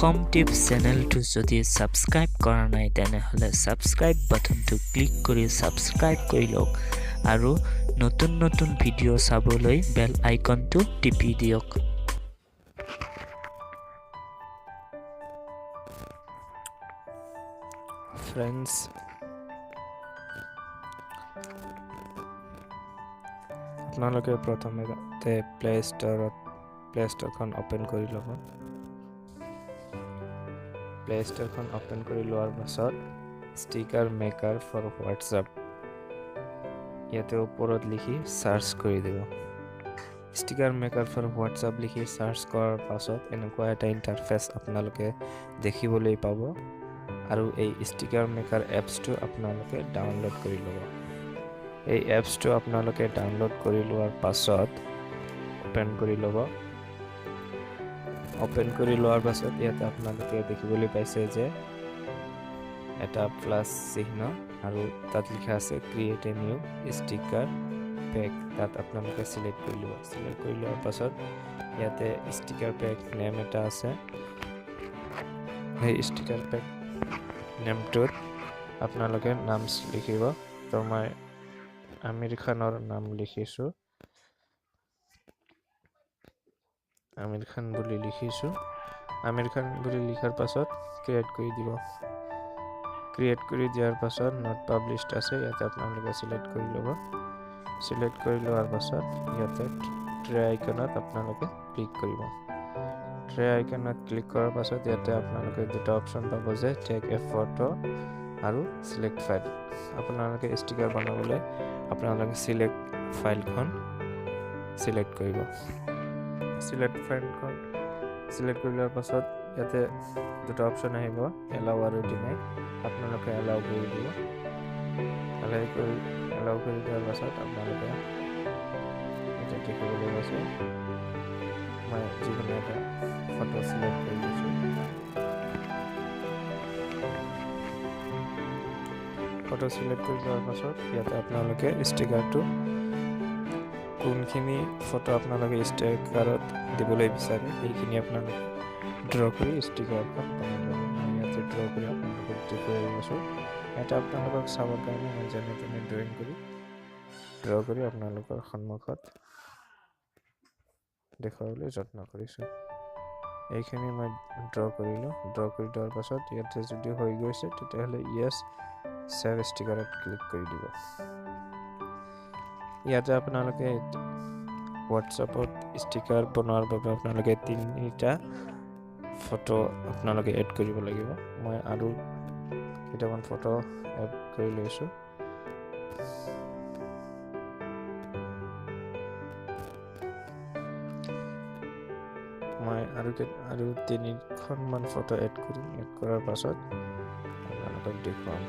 Assam tips চেনেলটো যদি subscribe কৰা নাই তেনেহলে সাবস্ক্ৰাইব বাটনটো ক্লিক কৰি সাবস্ক্ৰাইব কৰি লওক আৰু নতুন নতুন ভিডিঅ' চাবলৈ বেল আইকনটো টিপি দিয়ক। ফ্ৰেণ্ডছ, আপোনালোকে প্ৰথমে প্লে ষ্ট'ৰখন অপেন কৰি ল'ব। প্লে ষ্ট'ৰখন অপেন কৰি লোৱাৰ পাছত ষ্টিকাৰ মেকাৰ ফৰ হোৱাটছআপ ইয়াতে ওপৰত লিখি চাৰ্চ কৰি দিব। ষ্টিকাৰ মেকাৰ ফৰ হোৱাটছআপ লিখি চাৰ্চ কৰাৰ পাছত এনেকুৱা এটা ইণ্টাৰফেচ আপোনালোকে দেখিবলৈ পাব আৰু এই ষ্টিকাৰ মেকাৰ এপছটো আপোনালোকে ডাউনলোড কৰি ল'ব। এই এপছটো আপোনালোকে ডাউনলোড কৰি লোৱাৰ পাছত অপেন কৰি ল'ব। অপেন কৰি লোৱাৰ পাছত ইয়াতে আপোনালোকে দেখিবলৈ পাইছে যে এটা প্লাছ চিহ্ন আৰু তাত লিখা আছে create a new sticker pack. তাত আপোনালোকে চিলেক্ট কৰি ল'ব। চিলেক্ট কৰি লোৱাৰ পাছত ইয়াতে ষ্টিকাৰ পেক নেম এটা আছে। সেই ষ্টিকাৰ পেক নেমটোত আপোনালোকে নাম লিখিব। তো মই আমিৰ খানৰ নাম লিখিছোঁ। আমিৰ খান বুলি লিখিছোঁ। আমিৰ খান বুলি লিখাৰ পাছত ক্ৰিয়েট কৰি দিব। ক্ৰিয়েট কৰি দিয়াৰ পাছত নট পাব্লিছড আছে, ইয়াতে আপোনালোকে চিলেক্ট কৰি ল'ব। চিলেক্ট কৰি লোৱাৰ পাছত ইয়াতে ট্ৰে আইকনত আপোনালোকে ক্লিক কৰিব। ট্ৰে আইকনত ক্লিক কৰাৰ পাছত ইয়াতে আপোনালোকে দুটা অপশ্যন পাব যে টেক এ ফটো আৰু চিলেক্ট ফাইল। আপোনালোকে ষ্টিকাৰ বনাবলৈ আপোনালোকে চিলেক্ট ফাইলখন চিলেক্ট কৰিব। চিলেক্ট ফাইলখন চিলেক্ট কৰি লোৱাৰ পাছত ইয়াতে দুটা অপশ্যন আহিব, এলাউ আৰু ডিনাই। আপোনালোকে এলাউ কৰি দিব। এলাউ কৰি দিয়াৰ পাছত আপোনালোকে এতিয়া দেখিবলৈ পাইছে মই যিকোনো এটা ফটো চিলেক্ট কৰি দিছোঁ। ফটো চিলেক্ট কৰি লোৱাৰ পাছত ইয়াতে আপোনালোকে ষ্টিকাৰটো কোনখিনি ফটো আপোনালোকে ষ্টিকাৰত দিবলৈ বিচাৰে সেইখিনি আপোনালোকে ড্ৰ কৰি ষ্টিকাৰখন বনাই ল'ব। মই ইয়াতে ড্ৰ কৰি আপোনালোকক দেখুৱাই আছোঁ। এটা আপোনালোকক চাবৰ কাৰণে মই যেনে তেনে ড্ৰ কৰি আপোনালোকৰ সন্মুখত দেখুৱাবলৈ যত্ন কৰিছোঁ। এইখিনি মই ড্ৰ কৰিলোঁ। ড্ৰ কৰি দিয়াৰ পাছত ইয়াতে যদি হৈ গৈছে তেতিয়াহ'লে য়েছ ছেভ ষ্টিকাৰত ক্লিক কৰি দিব। ইয়াতে আপোনালোকে হোৱাটছআপত ষ্টিকাৰ বনোৱাৰ বাবে আপোনালোকে 3টা ফটো আপোনালোকে এড কৰিব লাগিব। মই আৰু কেইটামান ফটো এড কৰি লৈছোঁ। মই আৰু 3খনমান ফটো এড কৰিম। এড কৰাৰ পাছত আপোনালোকক দেখুৱাম।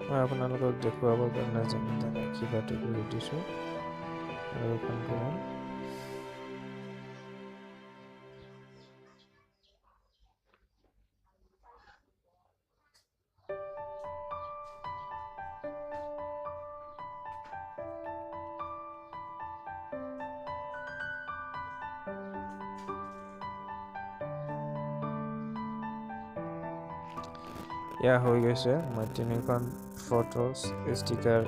মই আপোনালোকক দেখুৱাবৰ কাৰণে যেনে তেনে কিবাটো কৰি দিছোঁ আৰু এখন কৰিম। এয়া হৈ গৈছে। মই 3খন ফটোজ ষ্টিকাৰ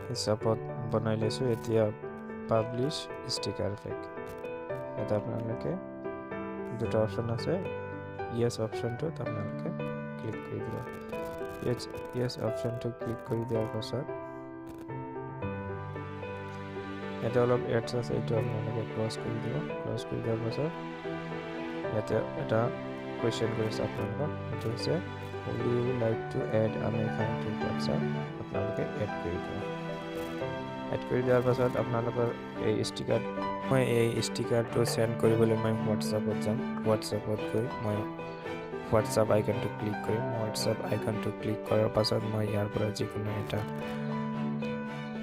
হিচাপত বনাই লৈছোঁ। এতিয়া পাব্লিছ ষ্টিকাৰ পেক। ইয়াতে আপোনালোকে দুটা অপশ্যন আছে। য়েছ অপশ্যনটোত আপোনালোকে ক্লিক কৰি দিব। য়েছ অপশ্যনটো ক্লিক কৰি দিয়াৰ পাছত ইয়াতে অলপ এডছ আছে, এইটো আপোনালোকে ক্লজ কৰি দিব। ক্লজ কৰি দিয়াৰ পাছত ইয়াতে এটা কুৱেশ্যন কৰিছে আপোনালোকক, এইটো হৈছে would you like to add Aamir Khan to WhatsApp? আপোনালোকে এড কৰি দিব। এড কৰি দিয়াৰ পাছত আপোনালোকৰ এই ষ্টিকাৰটো চেণ্ড কৰিবলৈ মই হোৱাটছআপত যাম। হোৱাটছআপত গৈ মই হোৱাটছআপ আইকনটো ক্লিক কৰিম হোৱাটছআপ আইকনটো ক্লিক কৰাৰ পাছত মই ইয়াৰ পৰা যিকোনো এটা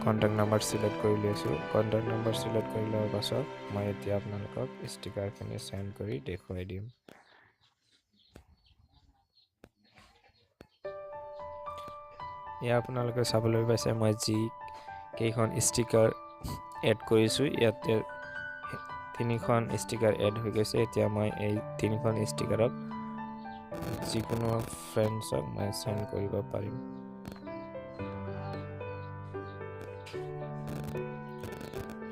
কন্টাক্ট নাম্বাৰ সিলেক্ট কৰি লৈছো কন্টাক্ট নাম্বাৰ সিলেক্ট কৰি লোৱাৰ পাছত মই এতিয়া আপোনালোকক ষ্টিকাৰখিনি সেন্ড কৰি দেখুৱাই দিম ইয়া আপোনালোকে চাবলৈ পাইছে মই যি কেইখন ষ্টিকাৰ এড কৰিছো ইয়াতে তিনিখন ষ্টিকাৰ এড হৈ গৈছে এতিয়া মই এই তিনিখন ষ্টিকাৰক যিকোনো ফ্ৰেণ্ডছক মই সেন্ড কৰিব পাৰিম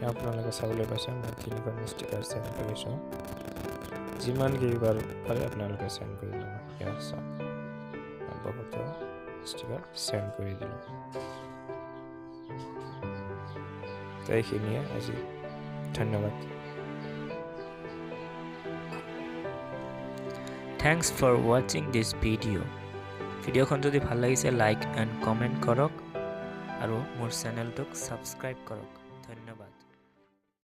আপোনালোকে চাবলৈ পাইছে মই তিনিখন ষ্টিকাৰ সেন্ড কৰিছো যিমান কেইবাৰ পাৰে আপোনালোকে সেন্ড কৰি ল'ব ইয়া চাওক বহুত ষ্টিকাৰ সেন্ড কৰি দিলোঁ এইখিনিয়ে আজি ধন্যবাদ Thanks for watching this video. ভিডিঅ'খন যদি ভাল লাগিছে লাইক এণ্ড কমেণ্ট কৰক আৰু মোৰ চেনেলটোক ছাবস্ক্ৰাইব কৰক ধন্যবাদ